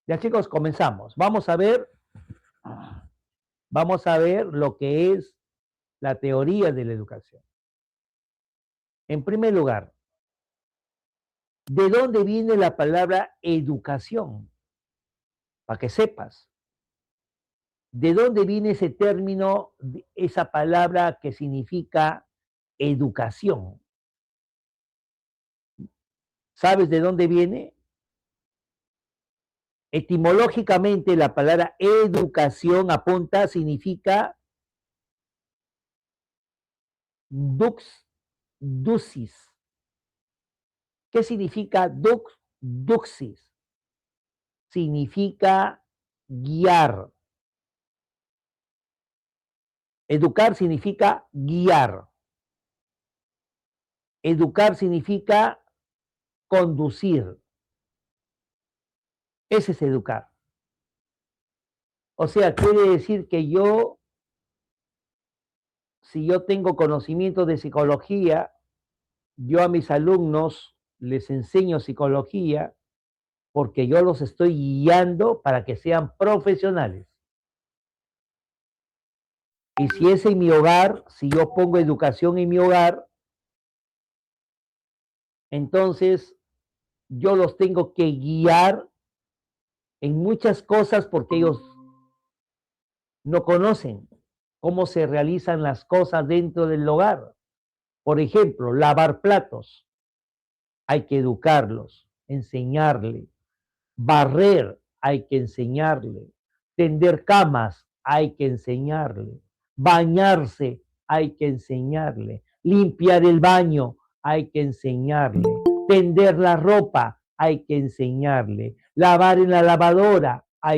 Ya chicos, comenzamos. Vamos a ver lo que es la teoría de la educación. En primer lugar, ¿de dónde viene la palabra educación? Para que sepas. ¿De dónde viene ese término, esa palabra que significa educación? ¿Sabes de dónde viene? Etimológicamente, la palabra educación apunta, significa duxis. ¿Qué significa duxis? Significa guiar. Educar significa guiar. Educar significa conducir. Ese es educar. O sea, quiere decir que si yo tengo conocimiento de psicología, yo a mis alumnos les enseño psicología porque yo los estoy guiando para que sean profesionales. Y si es en mi hogar, si yo pongo educación en mi hogar, entonces yo los tengo que guiar en muchas cosas porque ellos no conocen cómo se realizan las cosas dentro del hogar. Por ejemplo, lavar platos. Hay que educarlos, enseñarle. Barrer, hay que enseñarle. Tender camas, hay que enseñarle. Bañarse, hay que enseñarle. Limpiar el baño, hay que enseñarle. Tender la ropa, hay que enseñarle. Lavar en la lavadora, o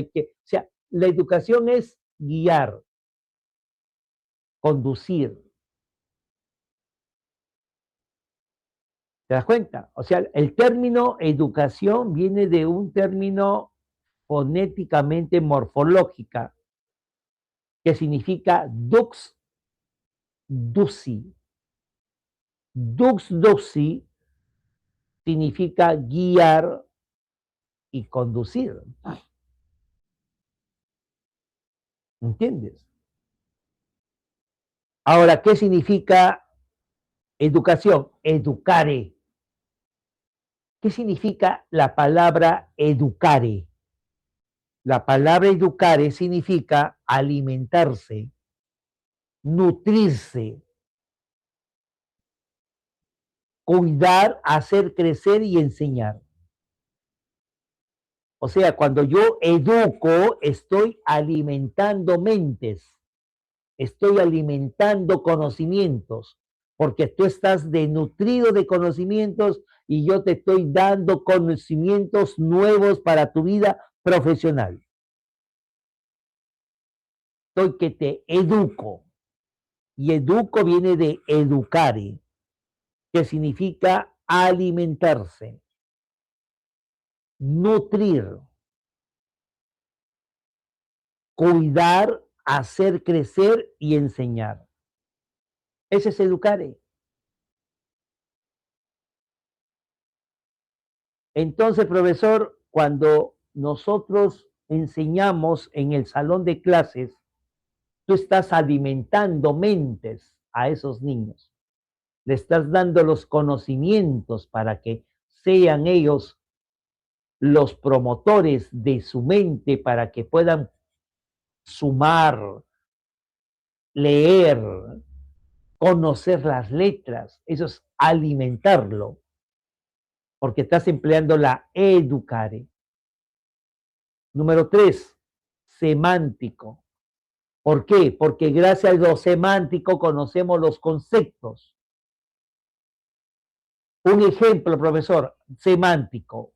sea, la educación es guiar, conducir. ¿Te das cuenta? O sea, el término educación viene de un término fonéticamente morfológica que significa duxi. Duxi significa guiar y conducir. ¿Entiendes? Ahora, ¿qué significa educación? Educare. ¿Qué significa la palabra educare? La palabra educare significa alimentarse, nutrirse, cuidar, hacer crecer y enseñar. O sea, cuando yo educo, estoy alimentando mentes, estoy alimentando conocimientos, porque tú estás denutrido de conocimientos y yo te estoy dando conocimientos nuevos para tu vida profesional. Estoy que te educo. Y educo viene de educare, que significa alimentarse, nutrir, cuidar, hacer crecer y enseñar. Ese es educare. Entonces, profesor, cuando nosotros enseñamos en el salón de clases, tú estás alimentando mentes a esos niños. Le estás dando los conocimientos para que sean ellos los promotores de su mente, para que puedan sumar, leer, conocer las letras. Eso es alimentarlo, porque estás empleando la educare. Número 3, semántico. ¿Por qué? Porque gracias a lo semántico conocemos los conceptos. Un ejemplo, profesor, semántico.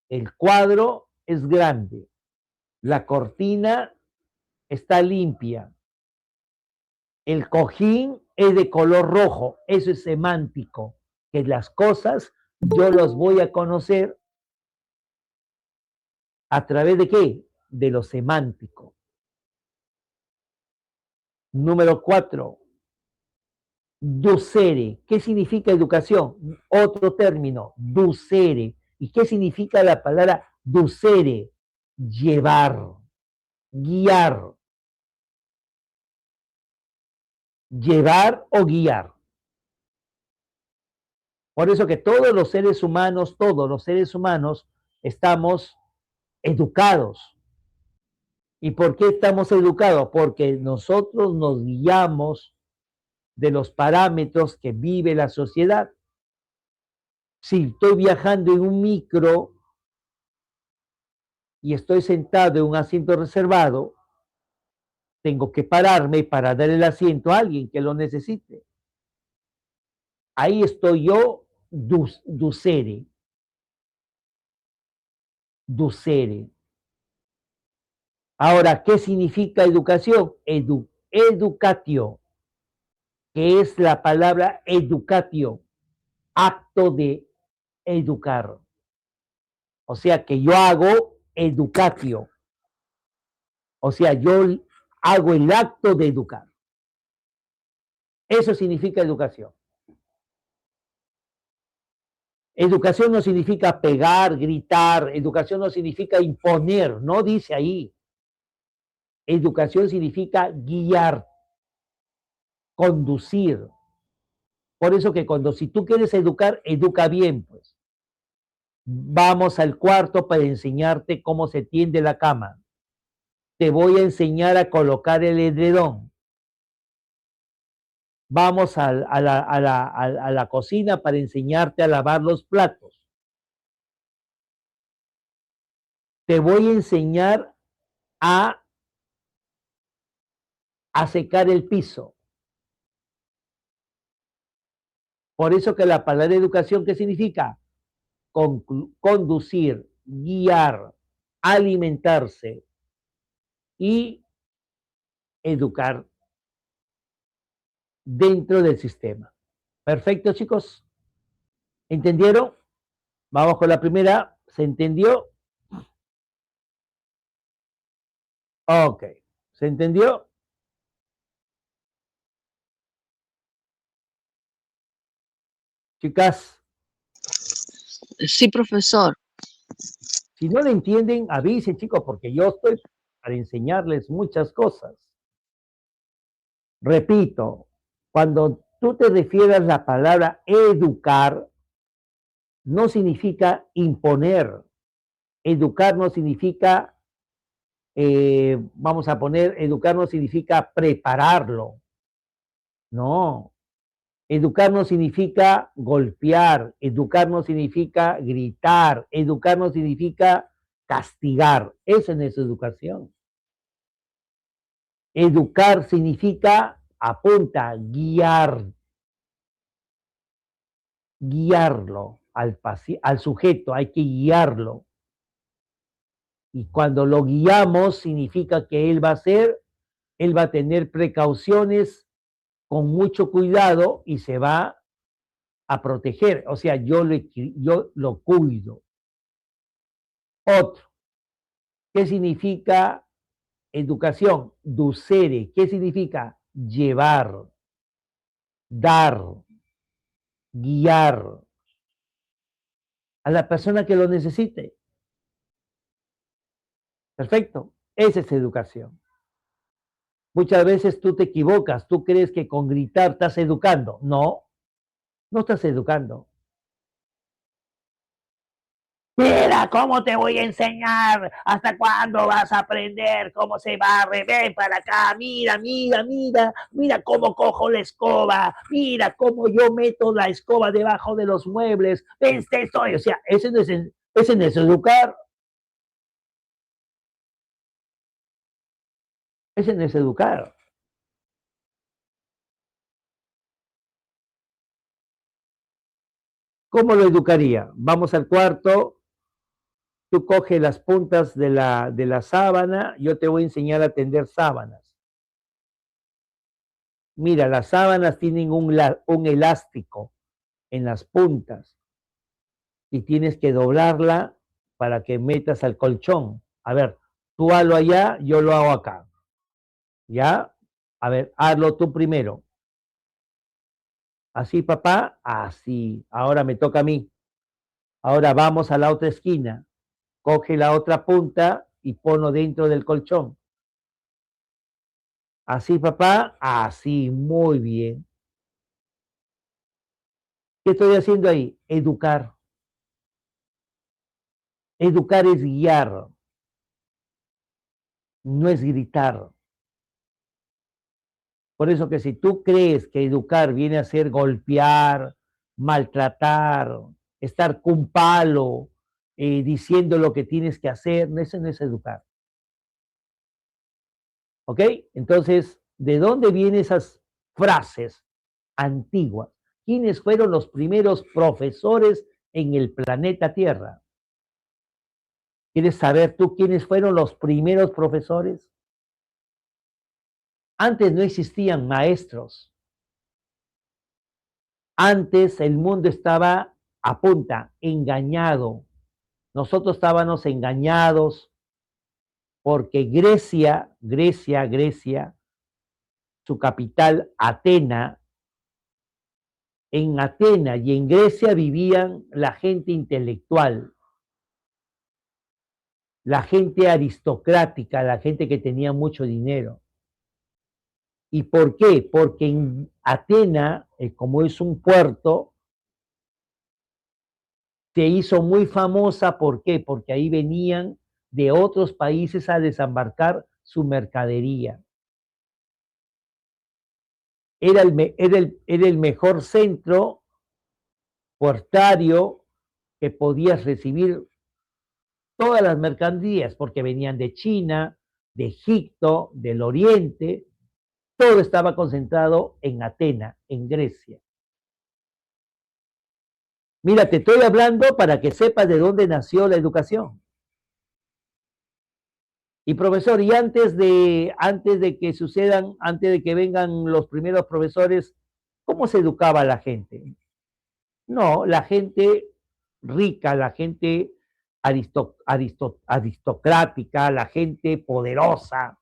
El cuadro es grande, la cortina está limpia, el cojín es de color rojo. Eso es semántico, que las cosas yo los voy a conocer a través de qué? De lo semántico. Número 4, ducere. ¿Qué significa educación? Otro término, ducere. ¿Y qué significa la palabra ducere? llevar, guiar, llevar o guiar. Por eso que todos los seres humanos, estamos educados. ¿Y por qué estamos educados? Porque nosotros nos guiamos de los parámetros que vive la sociedad. Si estoy viajando en un micro y estoy sentado en un asiento reservado, tengo que pararme para dar el asiento a alguien que lo necesite. Ahí estoy yo, ducere. Ahora, ¿qué significa educación? Educatio, que es la palabra educatio, acto de educar. O sea que yo hago educatio. O sea, yo hago el acto de educar. Eso significa educación. Educación no significa pegar, gritar. Educación no significa imponer. No dice ahí. Educación significa guiar, conducir. Por eso que si tú quieres educar, educa bien, pues. Vamos al cuarto para enseñarte cómo se tiende la cama. Te voy a enseñar a colocar el edredón. Vamos a la cocina para enseñarte a lavar los platos. Te voy a enseñar a secar el piso. Por eso que la palabra educación, ¿qué significa? Conducir, guiar, alimentarse y educar dentro del sistema. Perfecto, chicos. ¿Entendieron? Vamos con la primera. ¿Se entendió? Ok. ¿Se entendió? Chicas, Sí, profesor. si no lo entienden, avisen, chicos, porque yo estoy para enseñarles muchas cosas. Repito, cuando tú te refieres a la palabra educar, no significa imponer. Educar no significa, vamos a poner, educar no significa prepararlo. No. Educar no significa golpear, educar no significa gritar, educar no significa castigar. Eso no es educación. Educar significa, apunta, guiarlo al sujeto, hay que guiarlo. Y cuando lo guiamos significa que él va a tener precauciones con mucho cuidado y se va a proteger. O sea, yo lo cuido. Otro, ¿qué significa educación? Ducere, ¿qué significa? Llevar, dar, guiar a la persona que lo necesite. Perfecto, esa es educación. Muchas veces tú te equivocas, tú crees que con gritar estás educando. No, no estás educando. Mira, ¿cómo te voy a enseñar? ¿Hasta cuándo vas a aprender cómo se barre? Ven para acá, mira, mira, mira, mira cómo cojo la escoba, mira cómo yo meto la escoba debajo de los muebles. Ven, estoy, o sea, ese no es educar. Ese no es educar. ¿Cómo lo educaría? Vamos al cuarto, tú coges las puntas de la sábana, yo te voy a enseñar a tender sábanas. Mira, las sábanas tienen un elástico en las puntas y tienes que doblarla para que metas al colchón. A ver, tú hazlo allá, yo lo hago acá. ¿Ya? A ver, hazlo tú primero. Así, papá, así. Ahora me toca a mí. Ahora vamos a la otra esquina. Coge la otra punta y ponlo dentro del colchón. Así, papá, así, muy bien. ¿Qué estoy haciendo ahí? Educar. Educar es guiar, no es gritar. Por eso que si tú crees que educar viene a ser golpear, maltratar, estar con un palo, diciendo lo que tienes que hacer, eso no es educar. ¿Ok? Entonces, ¿de dónde vienen esas frases antiguas? ¿Quiénes fueron los primeros profesores en el planeta Tierra? ¿Quieres saber tú quiénes fueron los primeros profesores? Antes no existían maestros. Antes el mundo estaba a punta, engañado. Nosotros estábamos engañados porque Grecia, su capital, Atena, en Atena y en Grecia vivían la gente intelectual, la gente aristocrática, la gente que tenía mucho dinero. ¿Y por qué? Porque en Atena, como es un puerto, se hizo muy famosa. ¿Por qué? Porque ahí venían de otros países a desembarcar su mercadería. Era el mejor centro portuario que podías recibir todas las mercancías, porque venían de China, de Egipto, del Oriente, todo estaba concentrado en Atenas, en Grecia. Mira, te estoy hablando para que sepas de dónde nació la educación. Y profesor, y antes de que sucedan, antes de que vengan los primeros profesores, ¿cómo se educaba a la gente? No, la gente rica, la gente aristocrática, la gente poderosa.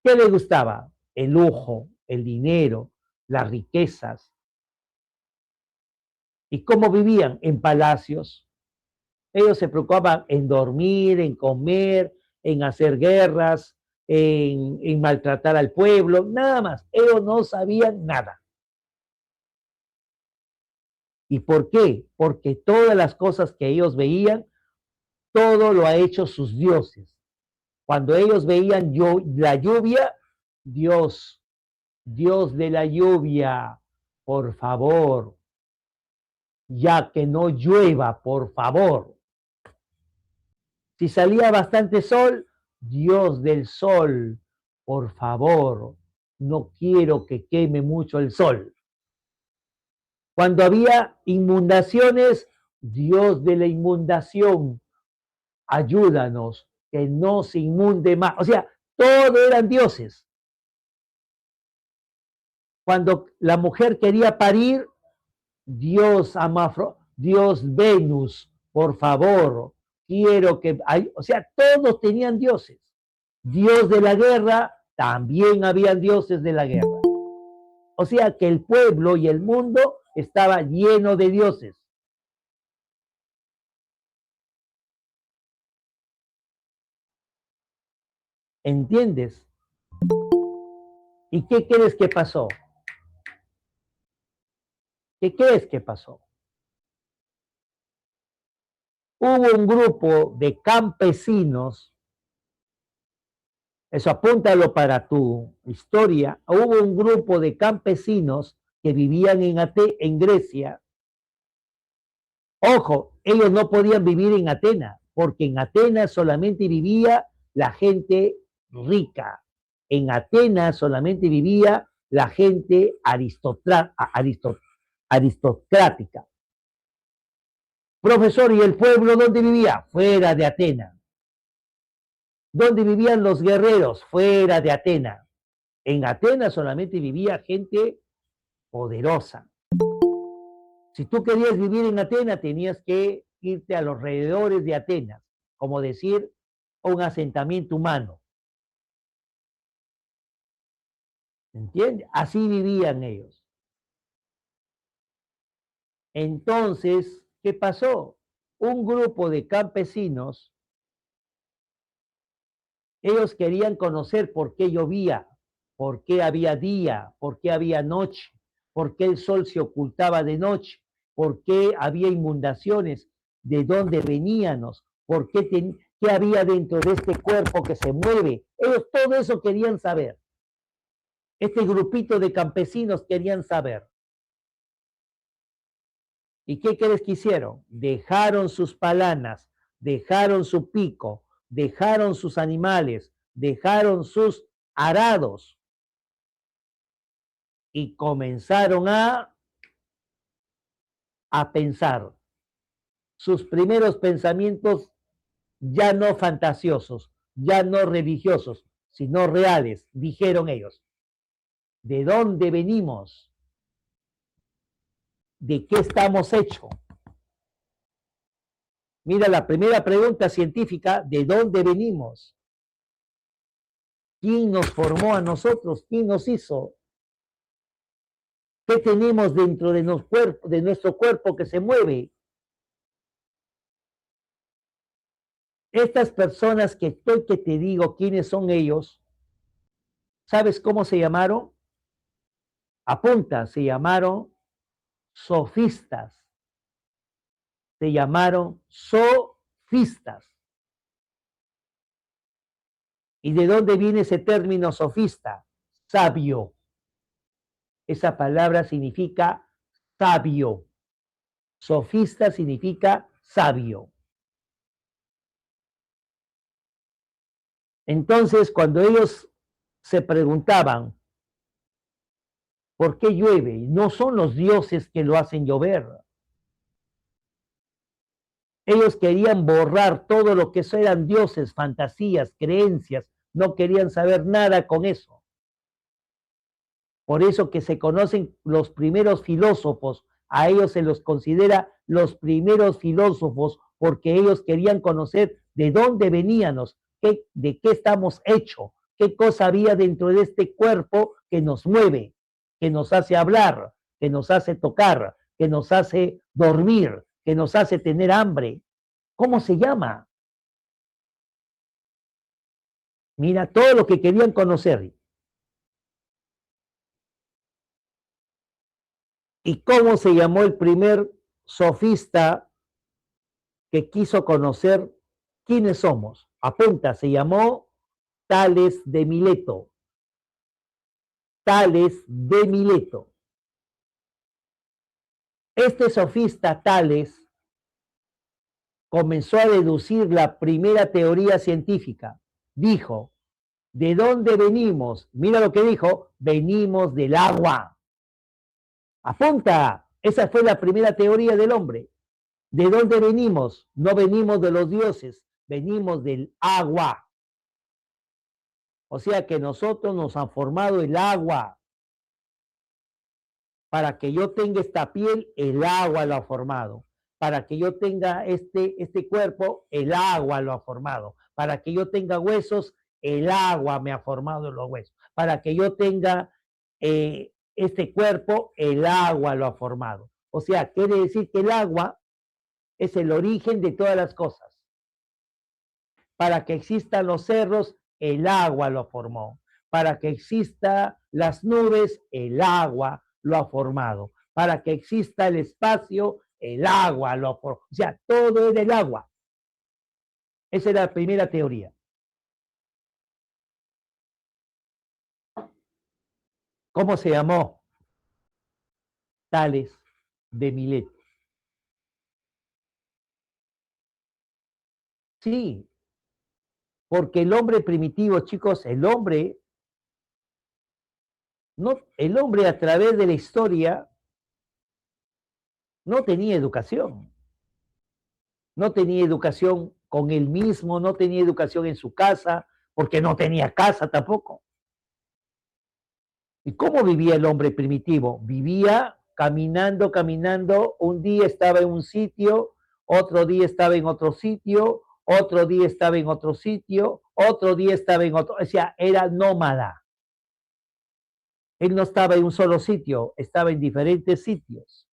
¿Qué le gustaba? El lujo, el dinero, las riquezas. ¿Y cómo vivían? En palacios. Ellos se preocupaban en dormir, en comer, en hacer guerras, en maltratar al pueblo, nada más. Ellos no sabían nada. ¿Y por qué? Porque todas las cosas que ellos veían, todo lo ha hecho sus dioses. Cuando ellos veían la lluvia, Dios, Dios de la lluvia, por favor, ya que no llueva, por favor. Si salía bastante sol, Dios del sol, por favor, no quiero que queme mucho el sol. Cuando había inundaciones, Dios de la inundación, ayúdanos, que no se inunde más. O sea, todos eran dioses. Cuando la mujer quería parir, Dios Venus, por favor, quiero que... O sea, todos tenían dioses. Dios de la guerra, también habían dioses de la guerra. O sea que el pueblo y el mundo estaba lleno de dioses. ¿Entiendes? ¿Y qué crees que pasó? ¿Qué crees que pasó? Hubo un grupo de campesinos, eso apúntalo para tu historia, hubo un grupo de campesinos que vivían en Grecia. Ojo, ellos no podían vivir en Atenas, porque en Atenas solamente vivía la gente rica. En Atenas solamente vivía la gente aristocrática. Profesor, ¿y el pueblo dónde vivía? Fuera de Atenas. ¿Dónde vivían los guerreros? Fuera de Atenas. En Atenas solamente vivía gente poderosa. Si tú querías vivir en Atenas, tenías que irte a los alrededores de Atenas, como decir, un asentamiento humano. ¿Entiendes? Así vivían ellos. Entonces, ¿qué pasó? Un grupo de campesinos Ellos querían conocer por qué llovía, por qué había día, por qué había noche, por qué el sol se ocultaba de noche, por qué había inundaciones, de dónde veníamos, por qué, qué había dentro de este cuerpo que se mueve. Ellos todo eso querían saber. Este grupito de campesinos querían saber. ¿Y qué crees que hicieron? Dejaron sus palanas, dejaron su pico, dejaron sus animales, dejaron sus arados y comenzaron a pensar. Sus primeros pensamientos ya no fantasiosos, ya no religiosos, sino reales, dijeron ellos. ¿De dónde venimos? ¿De qué estamos hechos? Mira, la primera pregunta científica, ¿de dónde venimos? ¿Quién nos formó a nosotros? ¿Quién nos hizo? ¿Qué tenemos dentro de nuestro cuerpo que se mueve? Estas personas que te digo quiénes son ellos, ¿sabes cómo se llamaron? Apunta, se llamaron sofistas. Se llamaron sofistas. ¿Y de dónde viene ese término sofista? Sabio. Esa palabra significa sabio. Sofista significa sabio. Entonces, cuando ellos se preguntaban, ¿por qué llueve? No son los dioses que lo hacen llover. Ellos querían borrar todo lo que eran dioses, fantasías, creencias. No querían saber nada con eso. Por eso que se conocen los primeros filósofos. A ellos se los considera los primeros filósofos porque ellos querían conocer de dónde veníamos, de qué estamos hechos, qué cosa había dentro de este cuerpo que nos mueve, que nos hace hablar, que nos hace tocar, que nos hace dormir, que nos hace tener hambre. ¿Cómo se llama? Mira, todo lo que querían conocer. ¿Y cómo se llamó el primer sofista que quiso conocer quiénes somos? Apunta, se llamó Tales de Mileto. Tales de Mileto. Este sofista Tales comenzó a deducir la primera teoría científica. Dijo, ¿de dónde venimos? Mira lo que dijo, venimos del agua. Apunta, esa fue la primera teoría del hombre. ¿De dónde venimos? No venimos de los dioses, venimos del agua. O sea que nosotros nos han formado el agua. Para que yo tenga esta piel, el agua lo ha formado. Para que yo tenga este cuerpo, el agua lo ha formado. Para que yo tenga huesos, el agua me ha formado los huesos. Para que yo tenga este cuerpo, el agua lo ha formado. O sea, quiere decir que el agua es el origen de todas las cosas. Para que existan los cerros, el agua lo formó. Para que existan las nubes, el agua lo ha formado. Para que exista el espacio, el agua lo ha formado. O sea, todo es del agua. Esa es la primera teoría. ¿Cómo se llamó? Tales de Mileto. Sí, porque el hombre primitivo, chicos, el hombre a través de la historia no tenía educación. No tenía educación con él mismo, no tenía educación en su casa, porque no tenía casa tampoco. ¿Y cómo vivía el hombre primitivo? Vivía caminando, caminando, un día estaba en un sitio, otro día estaba en otro sitio, otro día estaba en otro sitio, otro día estaba en otro, o sea, era nómada. Él no estaba en un solo sitio, estaba en diferentes sitios.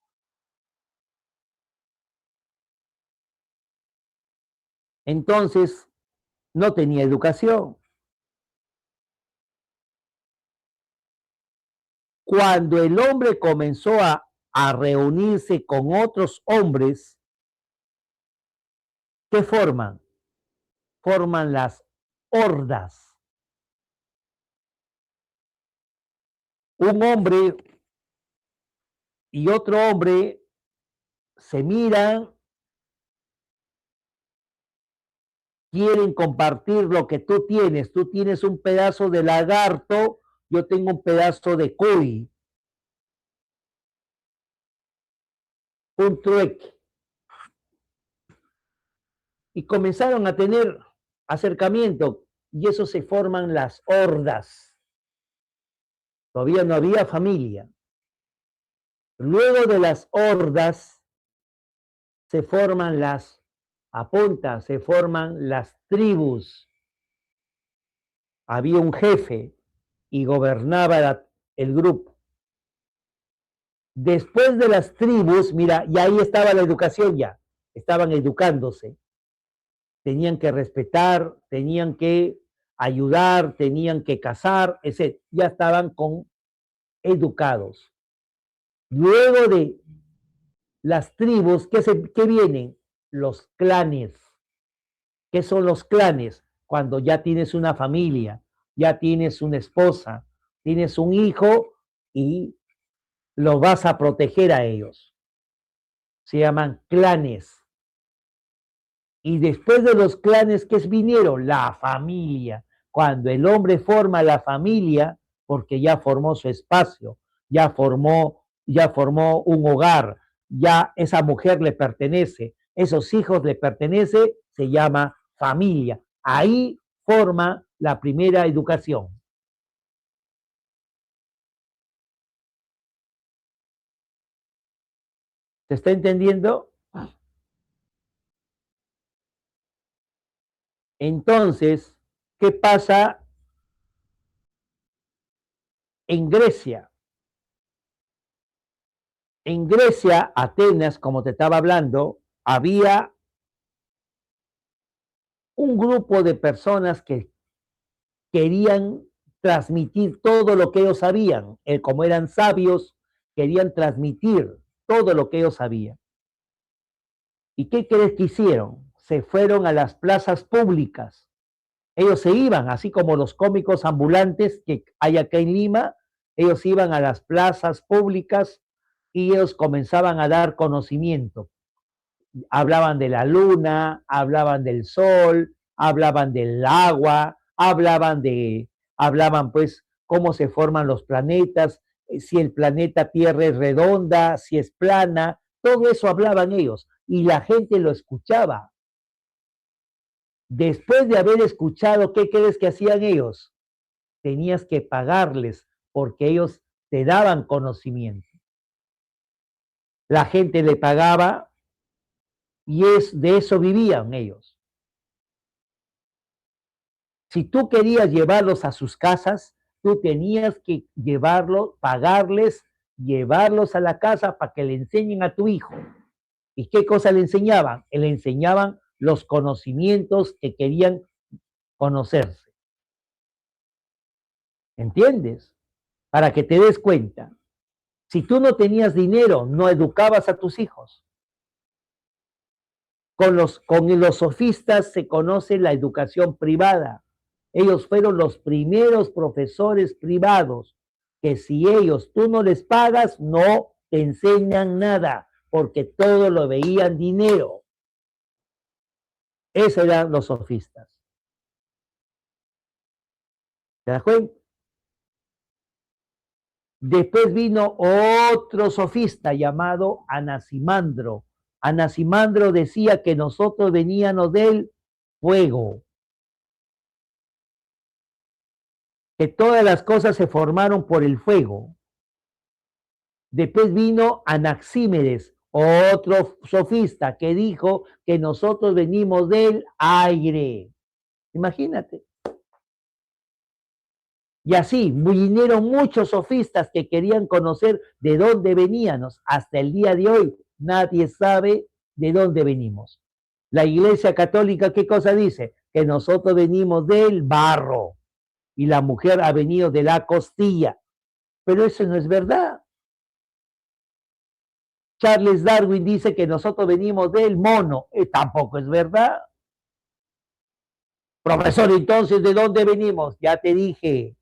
Entonces, no tenía educación. Cuando el hombre comenzó a reunirse con otros hombres, ¿qué forman? Forman las hordas. Un hombre y otro hombre se miran, quieren compartir lo que tú tienes. Tú tienes un pedazo de lagarto, yo tengo un pedazo de cuy, un trueque. Y comenzaron a tener acercamiento y eso se forman las hordas. Todavía no había familia. Luego de las hordas se forman se forman las tribus. Había un jefe y gobernaba el grupo. Después de las tribus, mira, y ahí estaba la educación ya, estaban educándose. Tenían que respetar, tenían que ayudar, tenían que cazar, etc. Ya estaban educados. Luego de las tribus, ¿qué vienen? Los clanes. ¿Qué son los clanes? Cuando ya tienes una familia, ya tienes una esposa, tienes un hijo y los vas a proteger a ellos. Se llaman clanes. Y después de los clanes, ¿qué vinieron? La familia. Cuando el hombre forma la familia, porque ya formó su espacio, ya formó un hogar, ya esa mujer le pertenece, esos hijos le pertenece, se llama familia. Ahí forma la primera educación. ¿Se está entendiendo? Entonces, ¿qué pasa en Grecia? En Grecia, Atenas, como te estaba hablando, había un grupo de personas que querían transmitir todo lo que ellos sabían. Como eran sabios, querían transmitir todo lo que ellos sabían. ¿Y qué crees que hicieron? Se fueron a las plazas públicas. Ellos se iban, así como los cómicos ambulantes que hay acá en Lima, ellos iban a las plazas públicas y ellos comenzaban a dar conocimiento. Hablaban de la luna, hablaban del sol, hablaban del agua, hablaban pues cómo se forman los planetas, si el planeta Tierra es redonda, si es plana, todo eso hablaban ellos y la gente lo escuchaba. Después de haber escuchado, ¿qué crees que hacían ellos? Tenías que pagarles porque ellos te daban conocimiento. La gente le pagaba y de eso vivían ellos. Si tú querías llevarlos a sus casas, tú tenías que pagarles, llevarlos a la casa para que le enseñen a tu hijo. ¿Y qué cosa le enseñaban? Le enseñaban los conocimientos que querían conocerse. ¿Entiendes? Para que te des cuenta. Si tú no tenías dinero, no educabas a tus hijos. Con los sofistas se conoce la educación privada. Ellos fueron los primeros profesores privados que si tú no les pagas, no te enseñan nada, porque todo lo veían dinero. Esos eran los sofistas. ¿Te das cuenta? Después vino otro sofista llamado Anaximandro. Anaximandro decía que nosotros veníamos del fuego, que todas las cosas se formaron por el fuego. Después vino Anaxímenes, otro sofista, que dijo que nosotros venimos del aire. Imagínate. Y así vinieron muchos sofistas que querían conocer de dónde veníamos. Hasta el día de hoy nadie sabe de dónde venimos. La Iglesia Católica, ¿qué cosa dice? Que nosotros venimos del barro y la mujer ha venido de la costilla. Pero eso no es verdad. Charles Darwin dice que nosotros venimos del mono, tampoco es verdad. Profesor, entonces, ¿de dónde venimos? Ya te dije,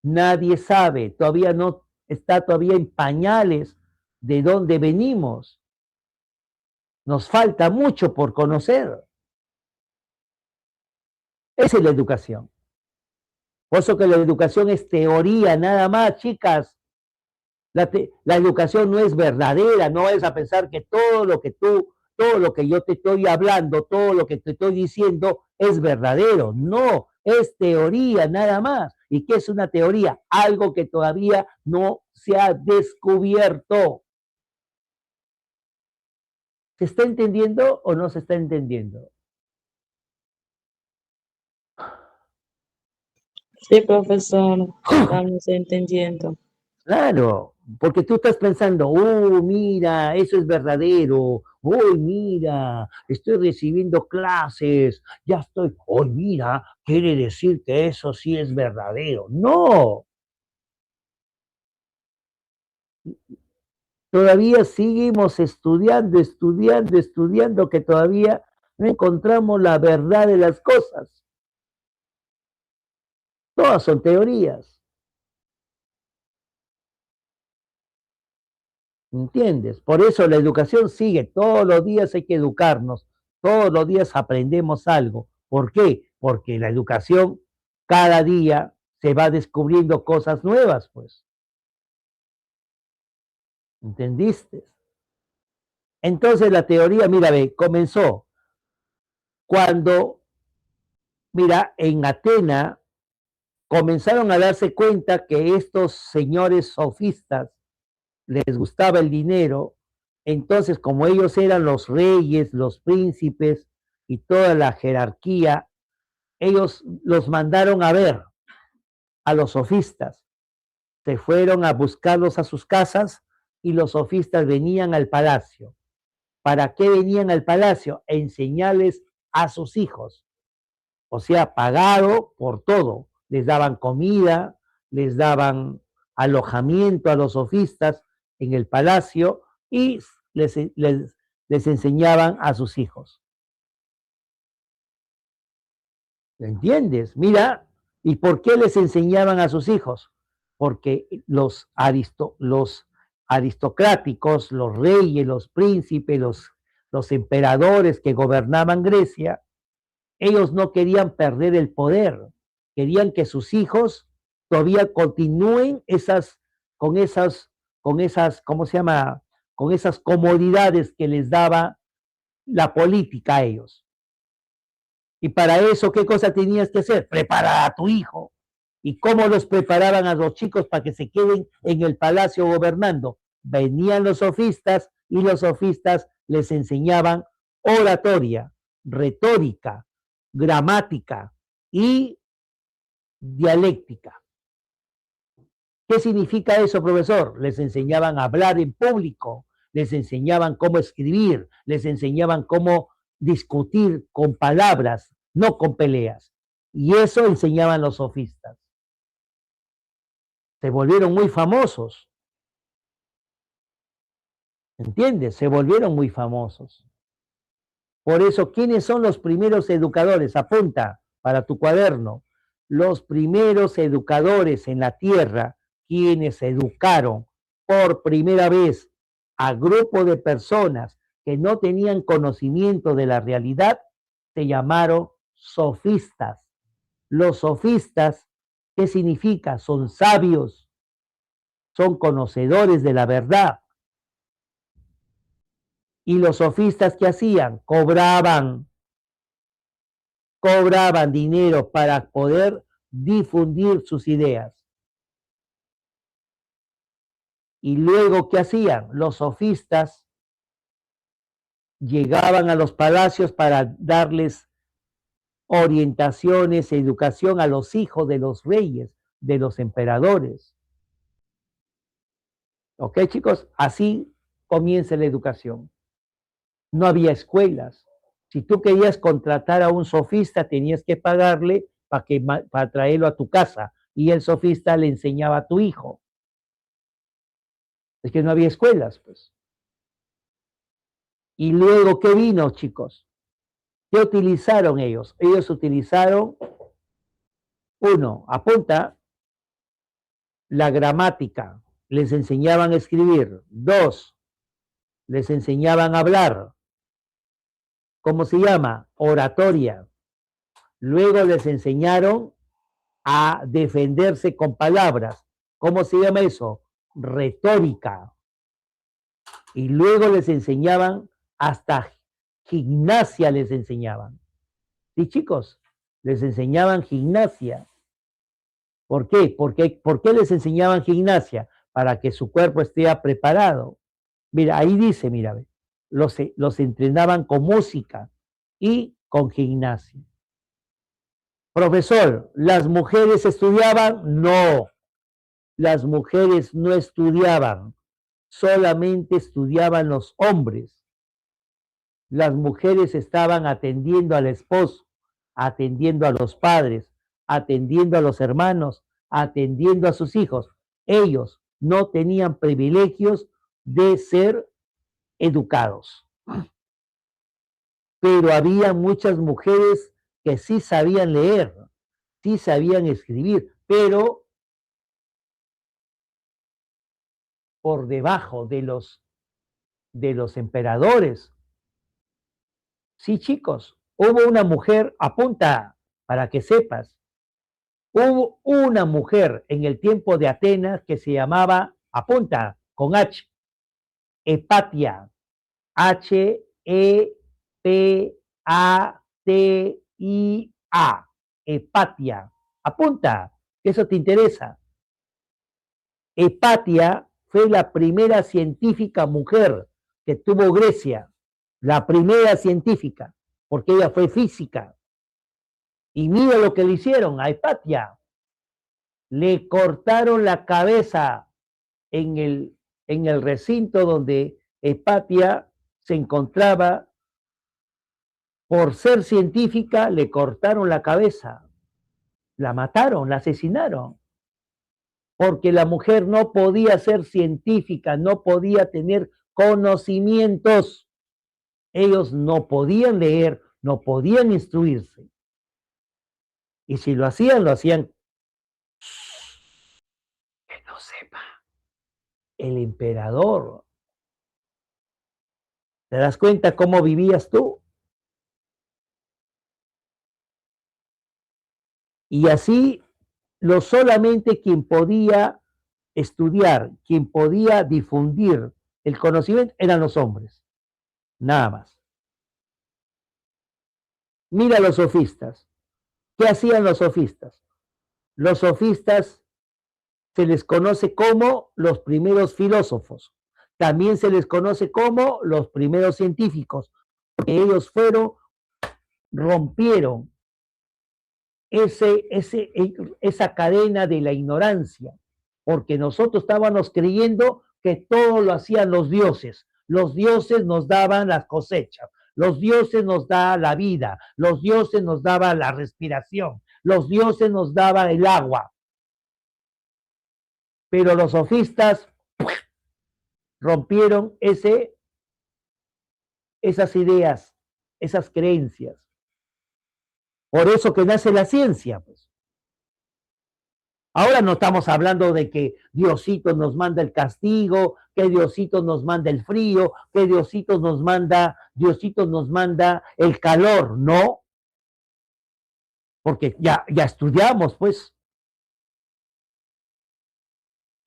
nadie sabe, todavía no está todavía en pañales de dónde venimos. Nos falta mucho por conocer. Esa es la educación. Por eso que la educación es teoría, nada más, chicas. La educación no es verdadera, no es a pensar que todo lo que yo te estoy hablando, todo lo que te estoy diciendo es verdadero. No, es teoría nada más. ¿Y qué es una teoría? Algo que todavía no se ha descubierto. ¿Se está entendiendo o no se está entendiendo? Sí, profesor, estamos entendiendo. Claro, porque tú estás pensando, mira, eso es verdadero, mira, estoy recibiendo clases, ya estoy, mira, quiere decir que eso sí es verdadero. No, todavía seguimos estudiando, que todavía no encontramos la verdad de las cosas. Todas son teorías. ¿Entiendes? Por eso la educación sigue, todos los días hay que educarnos, todos los días aprendemos algo. ¿Por qué? Porque la educación cada día se va descubriendo cosas nuevas, pues. ¿Entendiste? Entonces la teoría, mira, ve, comenzó cuando, mira, en Atena comenzaron a darse cuenta que estos señores sofistas les gustaba el dinero, entonces como ellos eran los reyes, los príncipes y toda la jerarquía, ellos los mandaron a ver a los sofistas, se fueron a buscarlos a sus casas y los sofistas venían al palacio. ¿Para qué venían al palacio? A enseñarles a sus hijos, o sea, pagado por todo, les daban comida, les daban alojamiento a los sofistas en el palacio y les enseñaban a sus hijos. ¿Entiendes? Mira, ¿y por qué les enseñaban a sus hijos? Porque los aristocráticos, los reyes, los príncipes, los emperadores que gobernaban Grecia, ellos no querían perder el poder, querían que sus hijos todavía continúen con esas, ¿cómo se llama? Con esas comodidades que les daba la política a ellos. Y para eso, ¿qué cosa tenías que hacer? Preparar a tu hijo. ¿Y cómo los preparaban a los chicos para que se queden en el palacio gobernando? Venían los sofistas y los sofistas les enseñaban oratoria, retórica, gramática y dialéctica. ¿Qué significa eso, profesor? Les enseñaban a hablar en público, les enseñaban cómo escribir, les enseñaban cómo discutir con palabras, no con peleas. Y eso enseñaban los sofistas. Se volvieron muy famosos. ¿Entiendes? Se volvieron muy famosos. Por eso, ¿quiénes son los primeros educadores? Apunta para tu cuaderno. Los primeros educadores en la tierra, quienes educaron por primera vez a grupo de personas que no tenían conocimiento de la realidad, se llamaron sofistas. Los sofistas, ¿qué significa? Son sabios, son conocedores de la verdad. Y los sofistas, ¿qué hacían? Cobraban dinero para poder difundir sus ideas. Y luego, ¿qué hacían? Los sofistas llegaban a los palacios para darles orientaciones, educación a los hijos de los reyes, de los emperadores. ¿Ok, chicos? Así comienza la educación. No había escuelas. Si tú querías contratar a un sofista, tenías que pagarle para traerlo a tu casa. y el sofista le enseñaba a tu hijo. Es que no había escuelas, pues. Y luego, ¿qué vino, chicos? ¿Qué utilizaron ellos? Ellos utilizaron, uno, apunta, la gramática. Les enseñaban a escribir. Dos, les enseñaban a hablar. ¿Cómo se llama? Oratoria. Luego les enseñaron a defenderse con palabras. ¿Cómo se llama eso? Retórica. Y luego les enseñaban, hasta gimnasia les enseñaban. Sí, chicos, les enseñaban gimnasia. ¿Por qué? ¿Por qué les enseñaban gimnasia? Para que su cuerpo esté preparado. Mira, ahí dice, mira, los entrenaban con música y con gimnasia. Profesor, ¿las mujeres estudiaban? No, las mujeres no estudiaban, solamente estudiaban los hombres. Las mujeres estaban atendiendo al esposo, atendiendo a los padres, atendiendo a los hermanos, atendiendo a sus hijos. Ellos no tenían privilegios de ser educados. Pero había muchas mujeres que sí sabían leer, sí sabían escribir, pero por debajo de los emperadores. Sí, chicos, hubo una mujer, apunta para que sepas, hubo una mujer en el tiempo de Atenas que se llamaba, apunta, con H, Hepatia, Hepatia, Hepatia. Apunta, que eso te interesa. Hepatia fue la primera científica mujer que tuvo Grecia, la primera científica, porque ella fue física. Y mira lo que le hicieron a Hepatia. Le cortaron la cabeza en el recinto donde Hepatia se encontraba. Por ser científica, le cortaron la cabeza. La mataron, la asesinaron. Porque la mujer no podía ser científica, no podía tener conocimientos. Ellos no podían leer, no podían instruirse. Y si lo hacían que no sepa el emperador. ¿Te das cuenta cómo vivías tú? Y así, solamente quien podía estudiar, quien podía difundir el conocimiento eran los hombres, nada más. Mira los sofistas. ¿Qué hacían los sofistas? Los sofistas se les conoce como los primeros filósofos. También se les conoce como los primeros científicos, porque ellos rompieron esa cadena de la ignorancia, porque nosotros estábamos creyendo que todo lo hacían los dioses. Los dioses nos daban las cosechas, los dioses nos daban la vida, los dioses nos daban la respiración, los dioses nos daban el agua. Pero los sofistas rompieron esas ideas, esas creencias. Por eso que nace la ciencia, pues. Ahora no estamos hablando de que Diosito nos manda el castigo, que Diosito nos manda el frío, que Diosito nos manda el calor, no. Porque ya estudiamos, pues.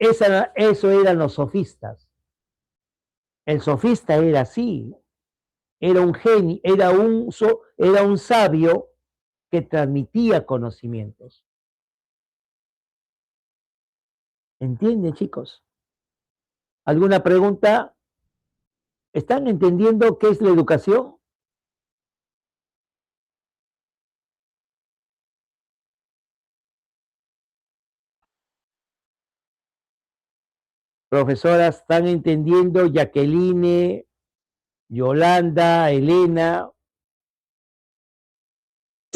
Eso eran los sofistas. El sofista era así, era un genio, era un sabio que transmitía conocimientos. ¿Entienden, chicos? ¿Alguna pregunta? ¿Están entendiendo qué es la educación? Profesoras, ¿están entendiendo? Jacqueline, Yolanda, Elena.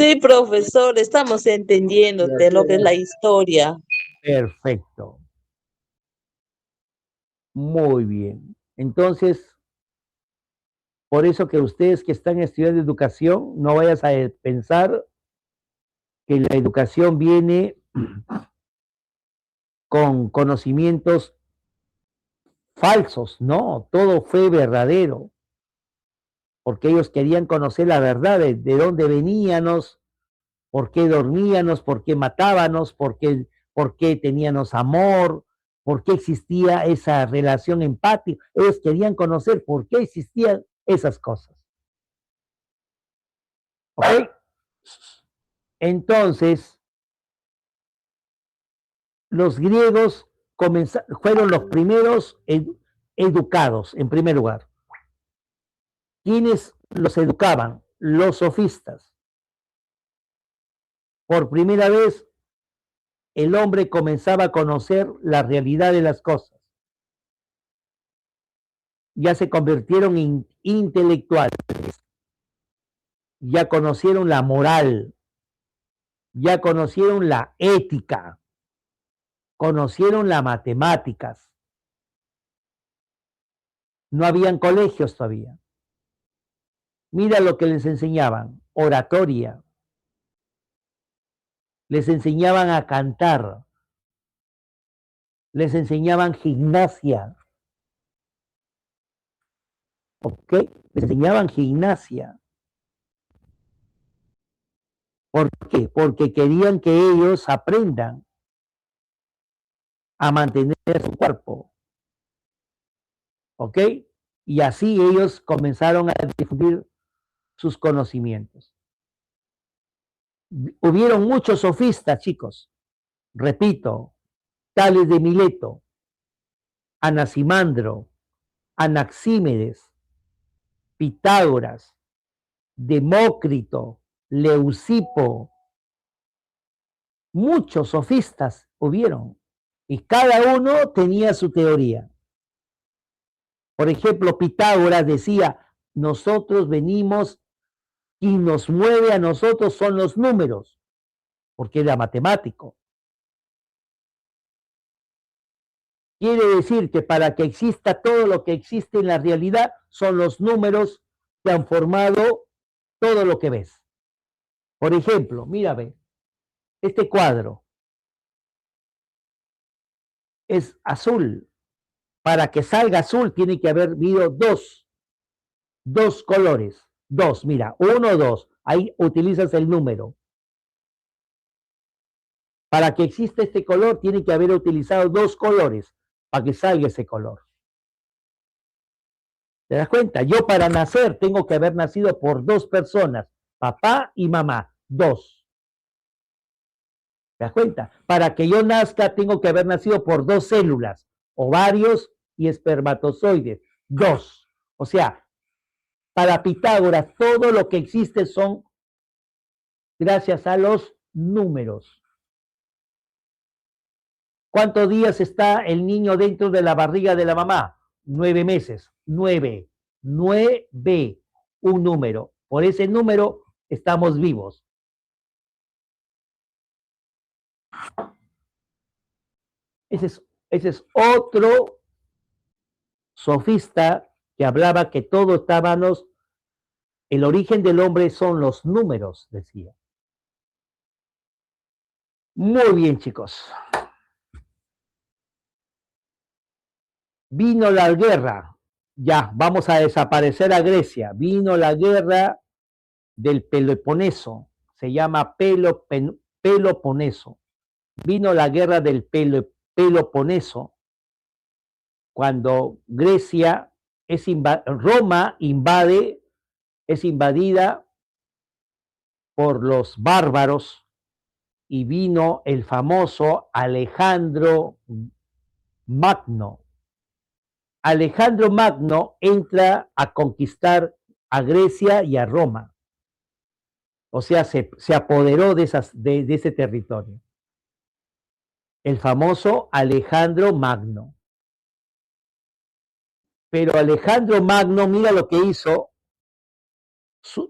Sí, profesor, estamos entendiendo de lo que es la historia. Perfecto. Muy bien. Entonces, por eso que ustedes que están estudiando educación, no vayas a pensar que la educación viene con conocimientos falsos. No, todo fue verdadero, porque ellos querían conocer la verdad de dónde veníamos, por qué dormíamos, por qué matábamos, por qué teníamos amor, por qué existía esa relación empática. Ellos querían conocer por qué existían esas cosas. ¿Ok? Entonces, los griegos fueron los primeros educados, en primer lugar. ¿Quiénes los educaban? Los sofistas. Por primera vez, el hombre comenzaba a conocer la realidad de las cosas. Ya se convirtieron en intelectuales, ya conocieron la moral, ya conocieron la ética, conocieron las matemáticas. No habían colegios todavía. Mira lo que les enseñaban: oratoria, les enseñaban a cantar, les enseñaban gimnasia, ¿ok? Les enseñaban gimnasia. ¿Por qué? Porque querían que ellos aprendan a mantener su cuerpo, ¿ok? Y así ellos comenzaron a difundir sus conocimientos. Hubieron muchos sofistas, chicos. Repito: Tales de Mileto, Anaximandro, Anaxímedes, Pitágoras, Demócrito, Leucipo. Muchos sofistas hubieron y cada uno tenía su teoría. Por ejemplo, Pitágoras decía: nosotros venimos y nos mueve a nosotros son los números, porque era matemático. Quiere decir que para que exista todo lo que existe en la realidad, son los números que han formado todo lo que ves. Por ejemplo, mira, ve, este cuadro es azul. Para que salga azul tiene que haber habido dos colores. Dos, mira, uno, dos. Ahí utilizas el número. Para que exista este color tiene que haber utilizado dos colores para que salga ese color. ¿Te das cuenta? Yo para nacer tengo que haber nacido por dos personas, papá y mamá, dos. ¿Te das cuenta? Para que yo nazca tengo que haber nacido por dos células, ovarios y espermatozoides, dos. O sea, para Pitágoras todo lo que existe son gracias a los números. ¿Cuántos días está el niño dentro de la barriga de la mamá? 9 meses. 9. 9. Un número. Por ese número estamos vivos. Ese es otro sofista que hablaba que todo estábamos, el origen del hombre son los números, decía. Muy bien, chicos. Vino la guerra. Ya, vamos a desaparecer a Grecia. Vino la guerra del Peloponeso. Se llama Peloponeso. Vino la guerra del Peloponeso cuando Grecia Roma es invadida por los bárbaros y vino el famoso Alejandro Magno. Alejandro Magno entra a conquistar a Grecia y a Roma. O sea, se apoderó de ese territorio. El famoso Alejandro Magno. Pero Alejandro Magno, mira lo que hizo,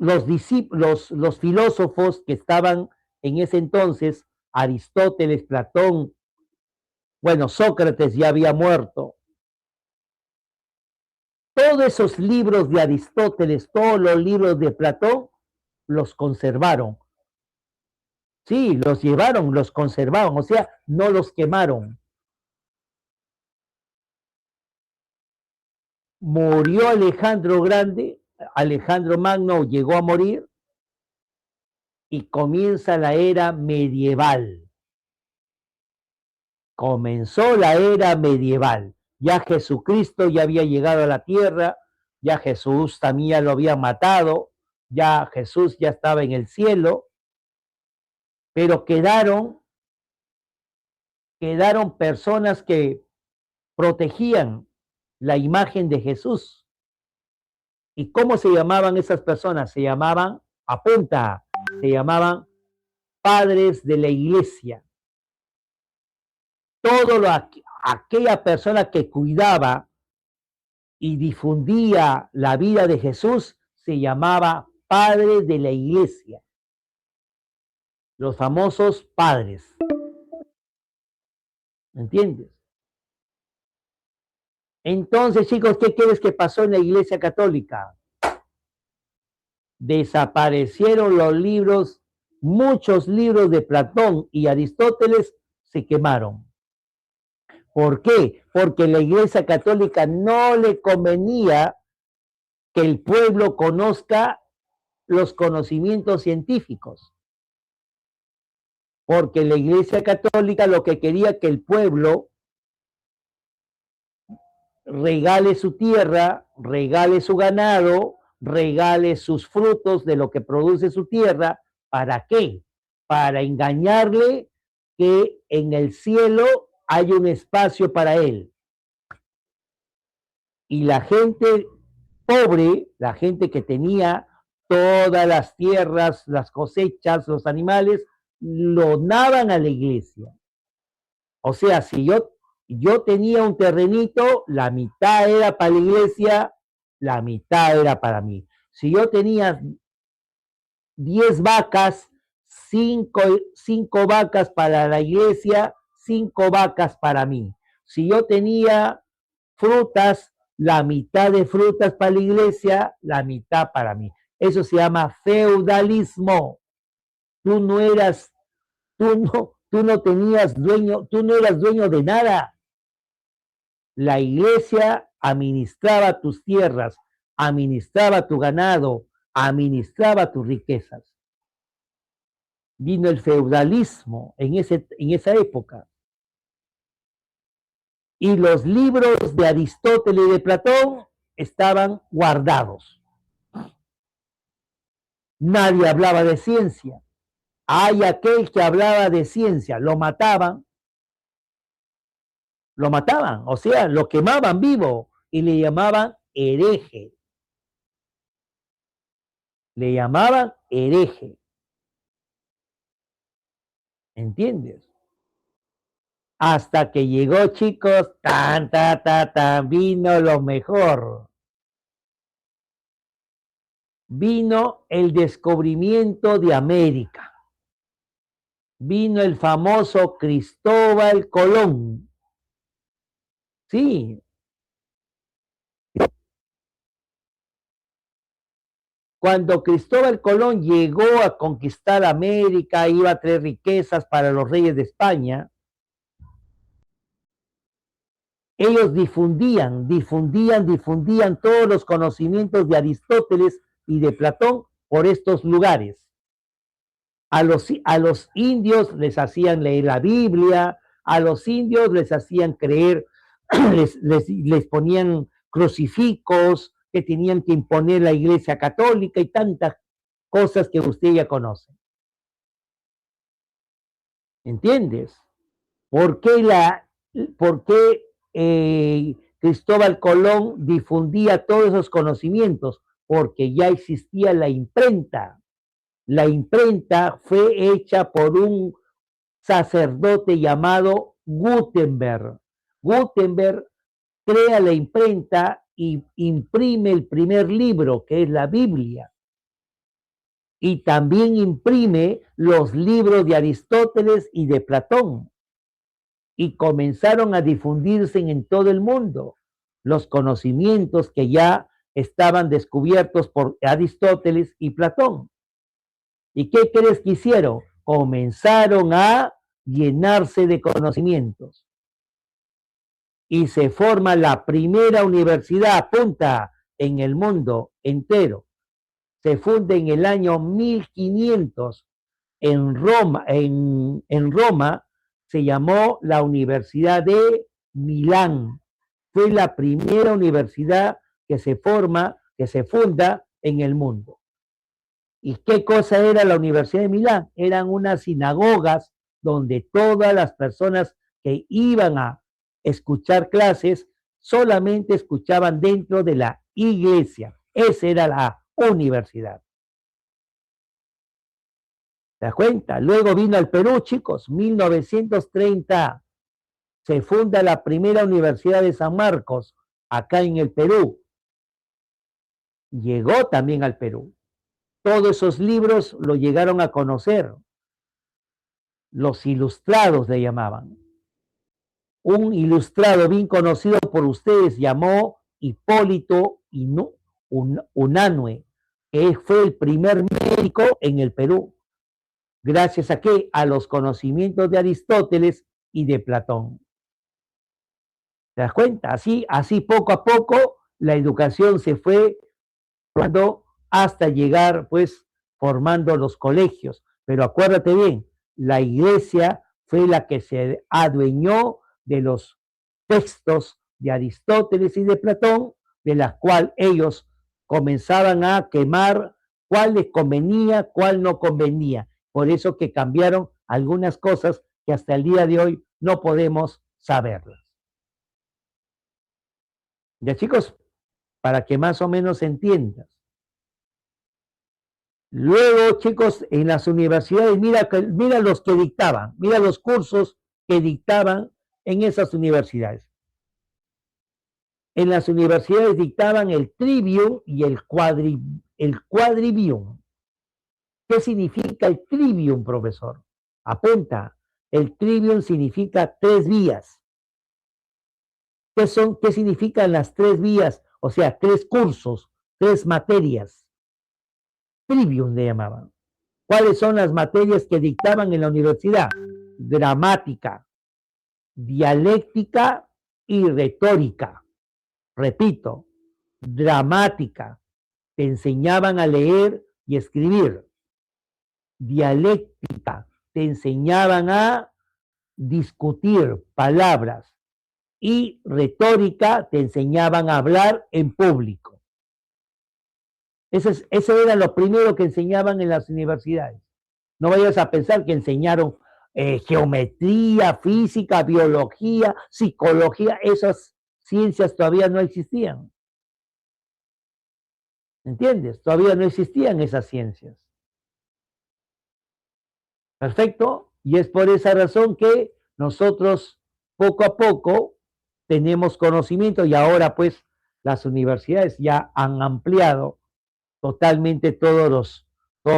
los filósofos que estaban en ese entonces, Aristóteles, Platón, bueno, Sócrates ya había muerto. Todos esos libros de Aristóteles, todos los libros de Platón, los conservaron. Sí, los llevaron, los conservaron, o sea, no los quemaron. Murió Alejandro Grande, Alejandro Magno llegó a morir y comienza la era medieval. Comenzó la era medieval. Ya Jesucristo ya había llegado a la tierra, ya Jesús también lo había matado, ya Jesús ya estaba en el cielo, pero quedaron personas que protegían la imagen de Jesús. ¿Y cómo se llamaban esas personas? Se llamaban, apunta, se llamaban padres de la iglesia. Aquella persona que cuidaba y difundía la vida de Jesús se llamaba padre de la iglesia. Los famosos padres. ¿Entiendes? Entonces, chicos, ¿qué crees que pasó en la Iglesia Católica? Desaparecieron los libros, muchos libros de Platón y Aristóteles se quemaron. ¿Por qué? Porque la Iglesia Católica no le convenía que el pueblo conozca los conocimientos científicos. Porque la Iglesia Católica lo que quería que el pueblo regale su tierra, regale su ganado, regale sus frutos de lo que produce su tierra. ¿Para qué? Para engañarle que en el cielo hay un espacio para él. Y la gente pobre, la gente que tenía todas las tierras, las cosechas, los animales, lo donaban a la iglesia. O sea, si yo tenía un terrenito, la mitad era para la iglesia, la mitad era para mí. Si yo tenía 10 vacas, 5 vacas para la iglesia, 5 vacas para mí. Si yo tenía frutas, la mitad de frutas para la iglesia, la mitad para mí. Eso se llama feudalismo. Tú no eras dueño de nada. La iglesia administraba tus tierras, administraba tu ganado, administraba tus riquezas. Vino el feudalismo en esa época. Y los libros de Aristóteles y de Platón estaban guardados. Nadie hablaba de ciencia. Hay aquel que hablaba de ciencia, lo mataban, o sea, lo quemaban vivo y le llamaban hereje. Le llamaban hereje. ¿Entiendes? Hasta que llegó, chicos, vino lo mejor. Vino el descubrimiento de América. Vino el famoso Cristóbal Colón. Sí. Cuando Cristóbal Colón llegó a conquistar América, iba a traer riquezas para los reyes de España, ellos difundían todos los conocimientos de Aristóteles y de Platón por estos lugares. A los indios les hacían leer la Biblia, a los indios les hacían creer, les ponían crucifijos que tenían que imponer la Iglesia Católica y tantas cosas que usted ya conoce. ¿Entiendes? ¿Por qué Cristóbal Colón difundía todos esos conocimientos? Porque ya existía la imprenta. La imprenta fue hecha por un sacerdote llamado Gutenberg. Gutenberg crea la imprenta y imprime el primer libro, que es la Biblia. y también imprime los libros de Aristóteles y de Platón, y comenzaron a difundirse en todo el mundo los conocimientos que ya estaban descubiertos por Aristóteles y Platón. ¿Y qué crees que hicieron? Comenzaron a llenarse de conocimientos. Y se forma la primera universidad, apunta, en el mundo entero. Se funda en el año 1500 en Roma. En Roma se llamó la Universidad de Milán. Fue la primera universidad que se forma, que se funda en el mundo. ¿Y qué cosa era la Universidad de Milán? Eran unas sinagogas donde todas las personas que iban a escuchar clases solamente escuchaban dentro de la iglesia. Esa era la universidad. ¿Te das cuenta? Luego vino al Perú, chicos, 1930. Se funda la primera Universidad de San Marcos, acá en el Perú. Llegó también al Perú. Todos esos libros lo llegaron a conocer. Los ilustrados le llamaban. Un ilustrado bien conocido por ustedes llamó Hipólito Unanue, que fue el primer médico en el Perú. ¿Gracias a qué? A los conocimientos de Aristóteles y de Platón. ¿Te das cuenta? Así poco a poco la educación se fue hasta llegar, pues, formando los colegios. Pero acuérdate bien, la iglesia fue la que se adueñó de los textos de Aristóteles y de Platón, de las cuales ellos comenzaban a quemar cuál les convenía, cuál no convenía. Por eso que cambiaron algunas cosas que hasta el día de hoy no podemos saberlas. Ya, chicos, para que más o menos entiendas. Luego, chicos, en las universidades, mira los que dictaban, mira los cursos que dictaban en esas universidades. En las universidades dictaban el trivium y el quadrivium. ¿Qué significa el trivium, profesor? Apunta, el trivium significa 3 vías. ¿Qué significan las 3 vías? O sea, 3 cursos, 3 materias. Trivium le llamaban. ¿Cuáles son las materias que dictaban en la universidad? Gramática, dialéctica y retórica. Repito, gramática, te enseñaban a leer y escribir. Dialéctica, te enseñaban a discutir palabras. Y retórica, te enseñaban a hablar en público. Eso era lo primero que enseñaban en las universidades. No vayas a pensar que enseñaron geometría, física, biología, psicología. Esas ciencias todavía no existían. ¿Entiendes? Todavía no existían esas ciencias. Perfecto. Y es por esa razón que nosotros poco a poco tenemos conocimiento y ahora pues las universidades ya han ampliado totalmente todos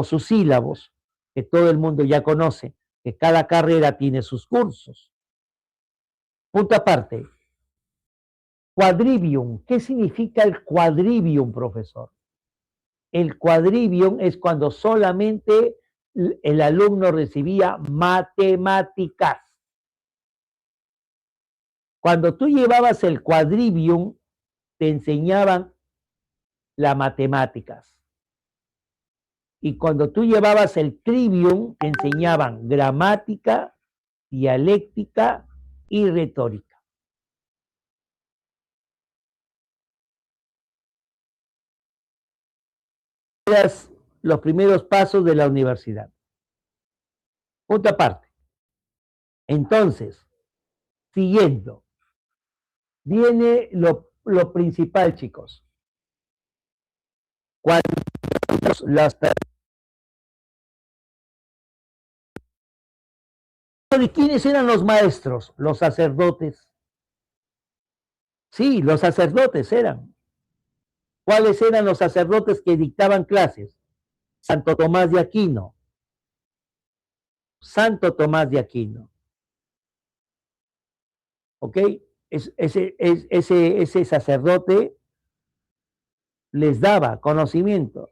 sus sílabos, que todo el mundo ya conoce, que cada carrera tiene sus cursos. Punto aparte. Quadrivium. ¿Qué significa el quadrivium, profesor? El quadrivium es cuando solamente el alumno recibía matemáticas. Cuando tú llevabas el quadrivium, te enseñaban las matemáticas. Y cuando tú llevabas el trivium, te enseñaban gramática, dialéctica y retórica. Los primeros pasos de la universidad. Punto aparte. Entonces, siguiendo, viene lo principal, chicos. Cuando las ¿y quiénes eran los maestros? Los sacerdotes. Sí, los sacerdotes eran. ¿Cuáles eran los sacerdotes que dictaban clases? Santo Tomás de Aquino. Santo Tomás de Aquino. ¿Ok? Ese sacerdote les daba conocimiento.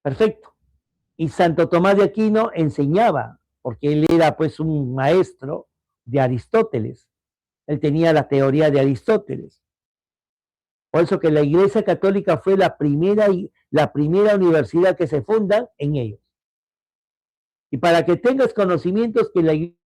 Perfecto. Y Santo Tomás de Aquino enseñaba, porque él era pues un maestro de Aristóteles. Él tenía la teoría de Aristóteles. Por eso que la Iglesia Católica fue la primera universidad que se funda en ellos. Y para que tengas conocimientos que la Iglesia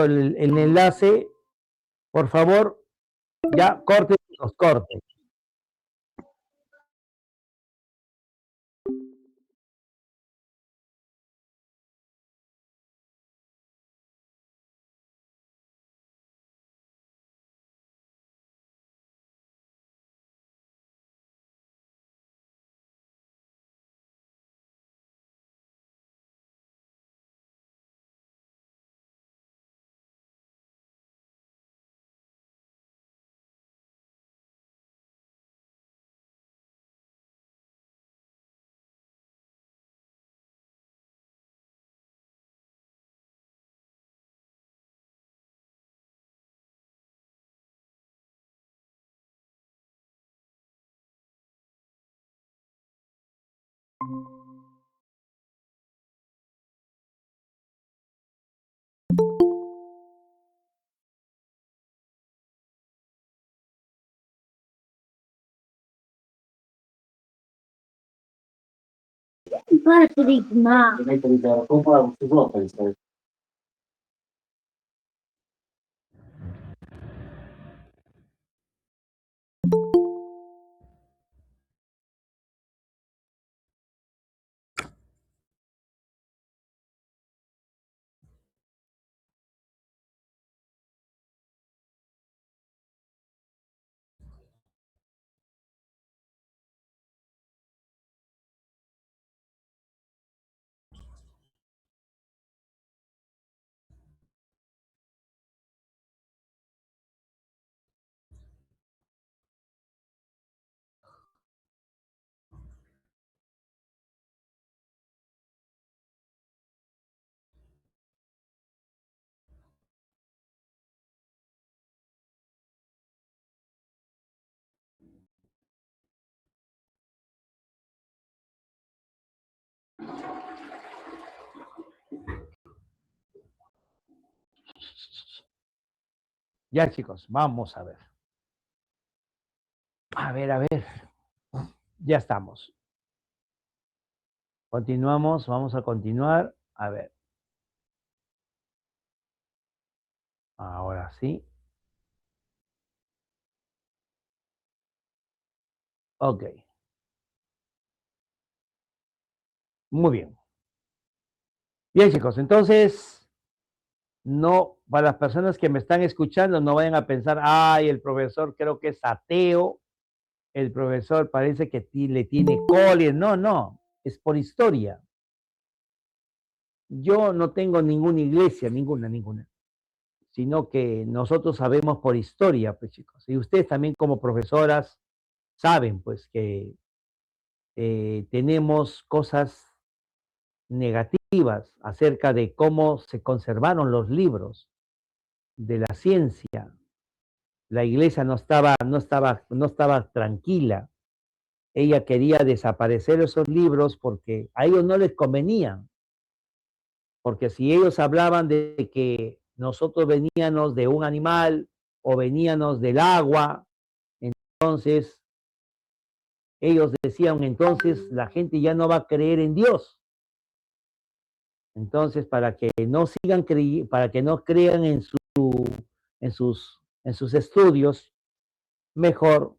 el enlace, por favor, ya corten los cortes. Patrick, ma. Ya, chicos, vamos a ver. A ver. Ya estamos. Continuamos, vamos a continuar. A ver. Ahora sí. Ok. Muy bien. Bien, chicos, entonces, no, para las personas que me están escuchando, no vayan a pensar, ay, el profesor creo que es ateo, el profesor parece que le tiene cólera. No, no, es por historia. Yo no tengo ninguna iglesia, ninguna, sino que nosotros sabemos por historia, pues chicos. Y ustedes también como profesoras saben, pues, que tenemos cosas negativas acerca de cómo se conservaron los libros de la ciencia. La iglesia no estaba tranquila. Ella quería desaparecer esos libros porque a ellos no les convenían. Porque si ellos hablaban de que nosotros veníamos de un animal o veníamos del agua, entonces ellos decían, entonces la gente ya no va a creer en Dios. Entonces, para que no sigan para que no crean en sus estudios, mejor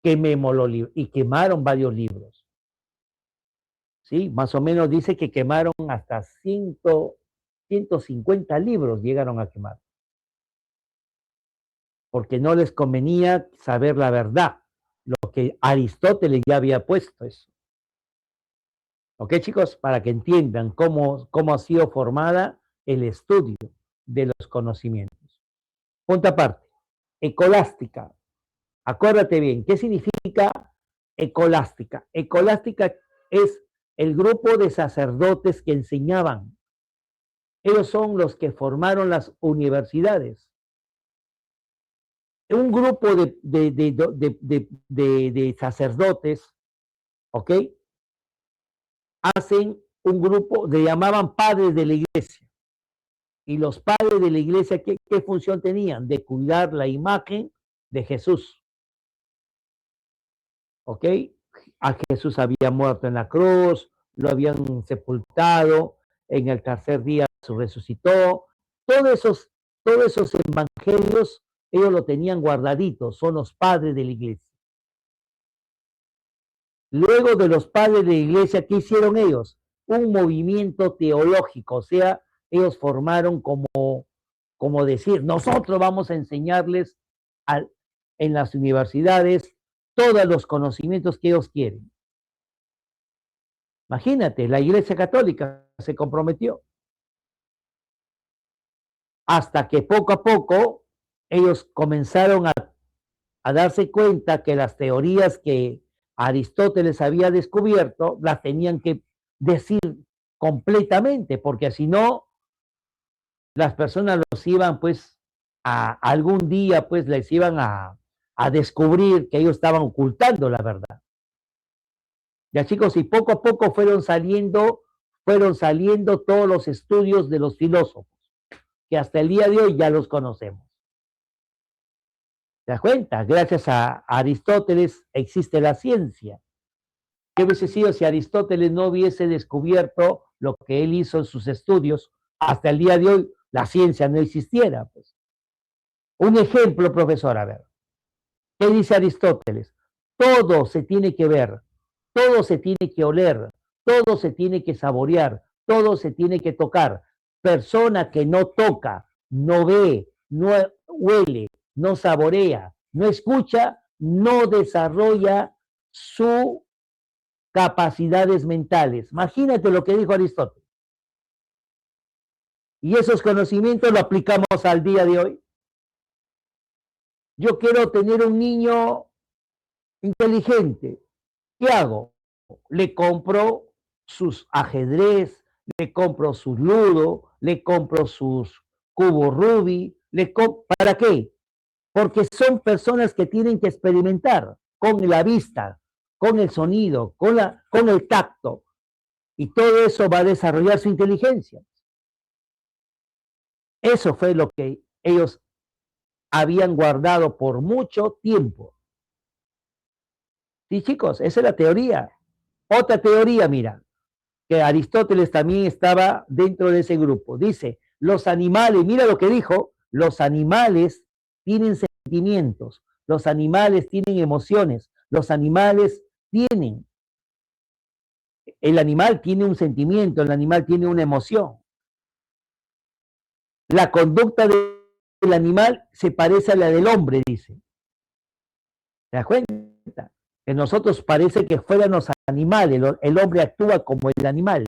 quememos los libros. Y quemaron varios libros. ¿Sí? Más o menos dice que quemaron hasta 150 libros llegaron a quemar. Porque no les convenía saber la verdad, lo que Aristóteles ya había puesto eso. ¿Ok, chicos? Para que entiendan cómo ha sido formada el estudio de los conocimientos. Punto aparte. Ecolástica. Acuérdate bien, ¿qué significa ecolástica? Ecolástica es el grupo de sacerdotes que enseñaban. Ellos son los que formaron las universidades. Un grupo de sacerdotes, ¿ok? Hacen un grupo, le llamaban padres de la iglesia. Y los padres de la iglesia, ¿qué función tenían? De cuidar la imagen de Jesús. ¿Ok? A Jesús había muerto en la cruz, lo habían sepultado, en el tercer día resucitó. Todos esos evangelios, ellos lo tenían guardaditos, son los padres de la iglesia. Luego de los padres de la iglesia, ¿qué hicieron ellos? Un movimiento teológico, o sea, ellos formaron como decir, nosotros vamos a enseñarles en las universidades todos los conocimientos que ellos quieren. Imagínate, la Iglesia Católica se comprometió. Hasta que poco a poco ellos comenzaron a darse cuenta que las teorías que Aristóteles había descubierto las tenían que decir completamente, porque si no, las personas los iban pues algún día pues les iban a descubrir que ellos estaban ocultando la verdad. Ya chicos, y poco a poco fueron saliendo todos los estudios de los filósofos, que hasta el día de hoy ya los conocemos. ¿Te das cuenta? Gracias a Aristóteles existe la ciencia. ¿Qué hubiese sido si Aristóteles no hubiese descubierto lo que él hizo en sus estudios? Hasta el día de hoy la ciencia no existiera. Pues. Un ejemplo, profesor, a ver. ¿Qué dice Aristóteles? Todo se tiene que ver, todo se tiene que oler, todo se tiene que saborear, todo se tiene que tocar. Persona que no toca, no ve, no huele, no saborea, no escucha, no desarrolla sus capacidades mentales. Imagínate lo que dijo Aristóteles. Y esos conocimientos lo aplicamos al día de hoy. Yo quiero tener un niño inteligente. ¿Qué hago? Le compro sus ajedrez, le compro sus ludo, le compro sus cubos Rubik. ¿Para qué? Porque son personas que tienen que experimentar con la vista, con el sonido, con el tacto. Y todo eso va a desarrollar su inteligencia. Eso fue lo que ellos habían guardado por mucho tiempo. Sí, chicos, esa es la teoría. Otra teoría, mira, que Aristóteles también estaba dentro de ese grupo. Dice, los animales, mira lo que dijo, los animales tienen sentimientos, los animales tienen emociones, los animales tienen, el animal tiene un sentimiento, el animal tiene una emoción. La conducta del animal se parece a la del hombre, dice. ¿Te das cuenta? Que nosotros parece que fuéramos animales, el hombre actúa como el animal.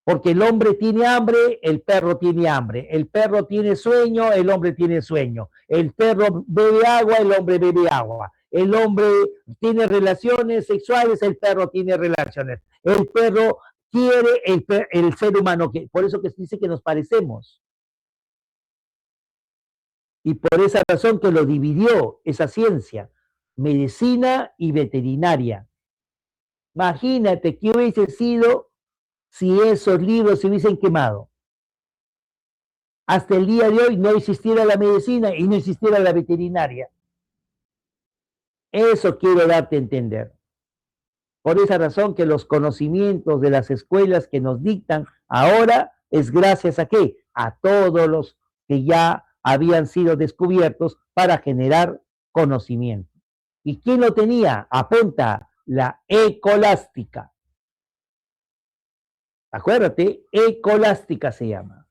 Porque el hombre tiene hambre, el perro tiene hambre. El perro tiene sueño, el hombre tiene sueño. El perro bebe agua, el hombre bebe agua. El hombre tiene relaciones sexuales, el perro tiene relaciones. El perro quiere, el ser humano quiere. Por eso que se dice que nos parecemos. Y por esa razón que lo dividió esa ciencia, medicina y veterinaria. Imagínate qué hubiese sido si esos libros se hubiesen quemado. Hasta el día de hoy no existiera la medicina y no existiera la veterinaria. Eso quiero darte a entender. Por esa razón que los conocimientos de las escuelas que nos dictan ahora es gracias a qué? A todos los que ya habían sido descubiertos para generar conocimiento. ¿Y quién lo tenía? Apunta, la escolástica. Acuérdate, escolástica se llama.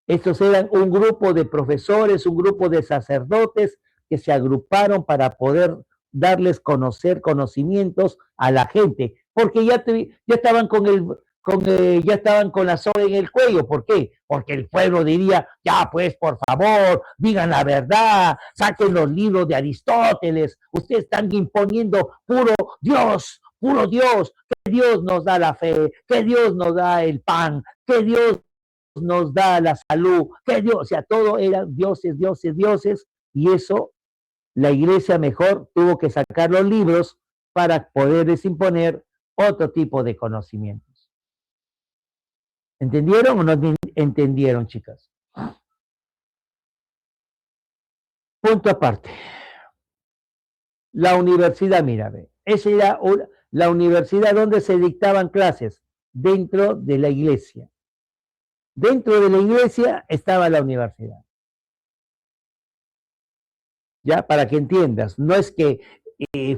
Estos eran un grupo de profesores, un grupo de sacerdotes que se agruparon para poder darles conocimientos a la gente, porque ya estaban ya estaban con la soga en el cuello. ¿Por qué? Porque el pueblo diría, ya pues, por favor, digan la verdad, saquen los libros de Aristóteles, ustedes están imponiendo puro Dios, que Dios nos da la fe, que Dios nos da el pan, que Dios nos da la salud, que Dios, o sea, todo eran dioses, dioses, dioses, y eso la iglesia mejor tuvo que sacar los libros para poderles imponer otro tipo de conocimientos. ¿Entendieron o no entendieron, chicas? Punto aparte. La universidad, mírame, esa era la universidad donde se dictaban clases, dentro de la iglesia. Dentro de la iglesia estaba la universidad. Ya, para que entiendas, no es que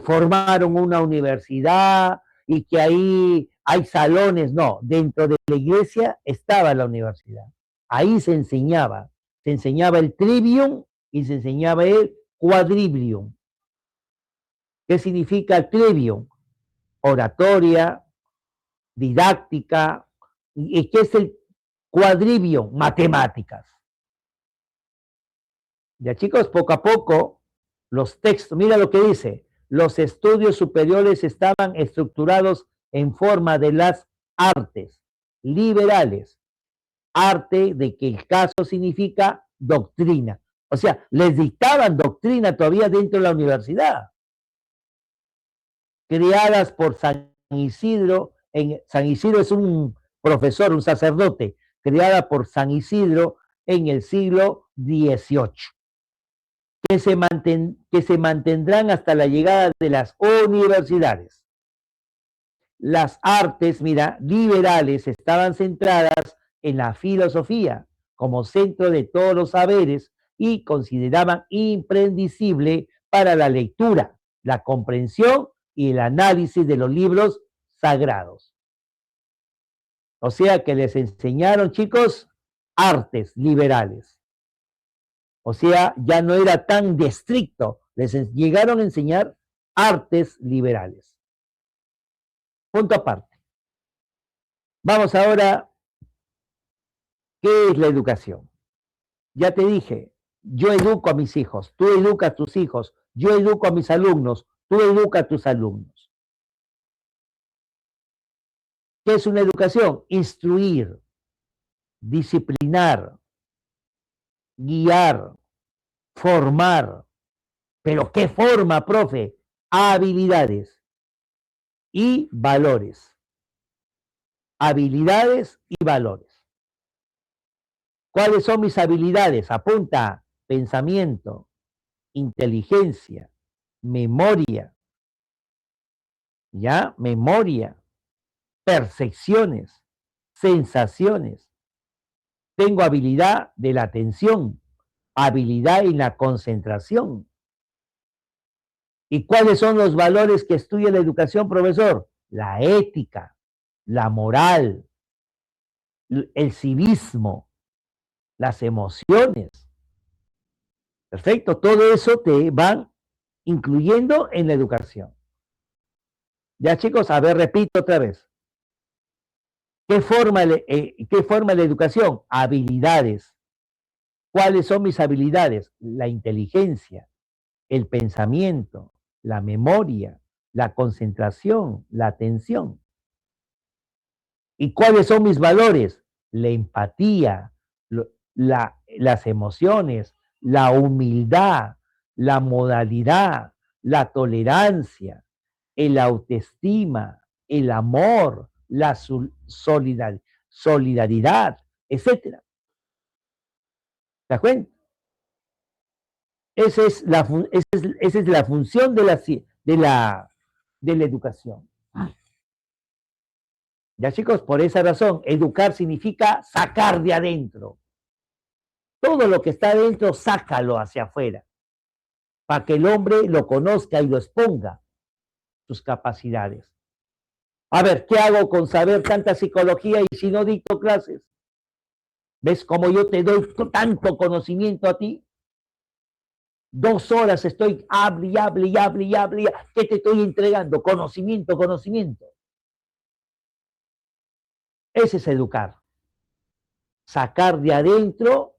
formaron una universidad y que ahí hay salones, no, dentro de la iglesia estaba la universidad. Ahí se enseñaba el trivium y se enseñaba el quadrivium. ¿Qué significa el trivium? Oratoria, didáctica. ¿Y qué es el quadrivium? Matemáticas. Ya, chicos, poco a poco los textos, mira lo que dice, los estudios superiores estaban estructurados en forma de las artes liberales. Arte de que el caso significa doctrina. O sea, les dictaban doctrina todavía dentro de la universidad. Creadas por San Isidro, San Isidro es un profesor, un sacerdote, creada por San Isidro en el siglo XVIII. Que se mantendrán hasta la llegada de las universidades. Las artes, mira, liberales estaban centradas en la filosofía como centro de todos los saberes y consideraban imprescindible para la lectura, la comprensión y el análisis de los libros sagrados. O sea que les enseñaron, chicos, artes liberales. O sea, ya no era tan de estricto. Les llegaron a enseñar artes liberales. Punto aparte. Vamos ahora, ¿qué es la educación? Ya te dije, yo educo a mis hijos, tú educas a tus hijos, yo educo a mis alumnos, tú educas a tus alumnos. ¿Qué es una educación? Instruir, disciplinar, guiar, formar. ¿Pero qué forma, profe? Habilidades y valores. Habilidades y valores. ¿Cuáles son mis habilidades? Apunta: pensamiento, inteligencia, memoria, ¿ya? Memoria, percepciones, sensaciones. Tengo habilidad de la atención, habilidad en la concentración. ¿Y cuáles son los valores que estudia la educación, profesor? La ética, la moral, el civismo, las emociones. Perfecto, todo eso te van incluyendo en la educación. Ya, chicos, a ver, repito otra vez. ¿Qué forma la educación? Habilidades. ¿Cuáles son mis habilidades? La inteligencia, el pensamiento, la memoria, la concentración, la atención. ¿Y cuáles son mis valores? La empatía, las emociones, la humildad, la modalidad, la tolerancia, el autoestima, el amor, la solidaridad, etc. ¿Te das cuenta? Esa es la función de la educación. Ya, chicos, por esa razón, educar significa sacar de adentro. Todo lo que está adentro, sácalo hacia afuera, para que el hombre lo conozca y lo exponga, sus capacidades. A ver, ¿qué hago con saber tanta psicología y si no dicto clases? ¿Ves cómo yo te doy tanto conocimiento a ti? 2 horas estoy, hable y hable y hable y hable. ¿Qué te estoy entregando? Conocimiento, conocimiento. Ese es educar. Sacar de adentro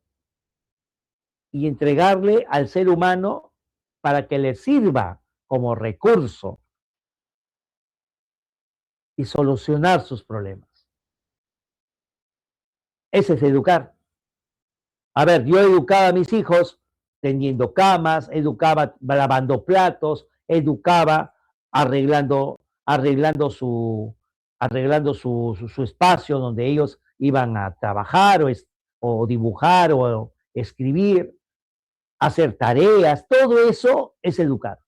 y entregarle al ser humano para que le sirva como recurso y solucionar sus problemas. Ese es educar. A ver, yo educaba a mis hijos tendiendo camas, educaba lavando platos, educaba arreglando su espacio donde ellos iban a trabajar o dibujar o escribir, hacer tareas. Todo eso es educar.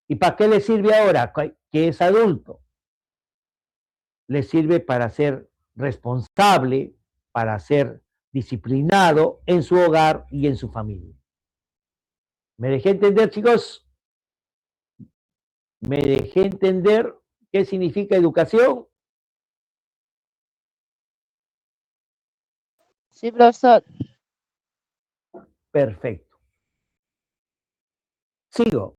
¿Y para qué le sirve ahora que es adulto? Le sirve para ser responsable, para ser disciplinado en su hogar y en su familia. ¿Me dejé entender, chicos? ¿Me dejé entender qué significa educación? Sí, profesor. Perfecto. Sigo.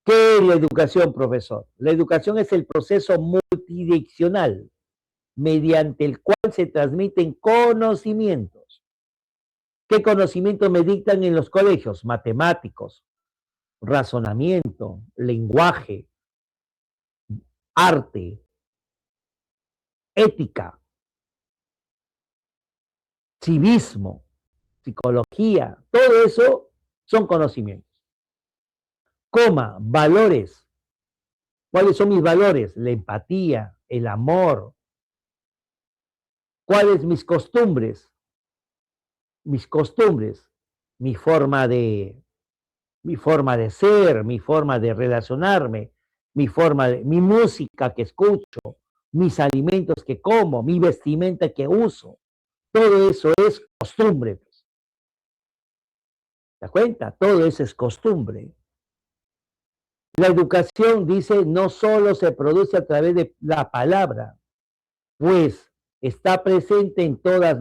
¿Qué es la educación, profesor? La educación es el proceso multidireccional mediante el cual se transmiten conocimientos. ¿Qué conocimientos me dictan en los colegios? Matemáticos, razonamiento, lenguaje, arte, ética, civismo, psicología, todo eso son conocimientos. Valores. ¿Cuáles son mis valores? La empatía, el amor. ¿Cuáles mis costumbres? Mis costumbres, mi forma de ser, mi forma de relacionarme, mi música que escucho, mis alimentos que como, mi vestimenta que uso. Todo eso es costumbre. ¿Te das cuenta? Todo eso es costumbre. La educación, dice, no solo se produce a través de la palabra, pues está presente en todas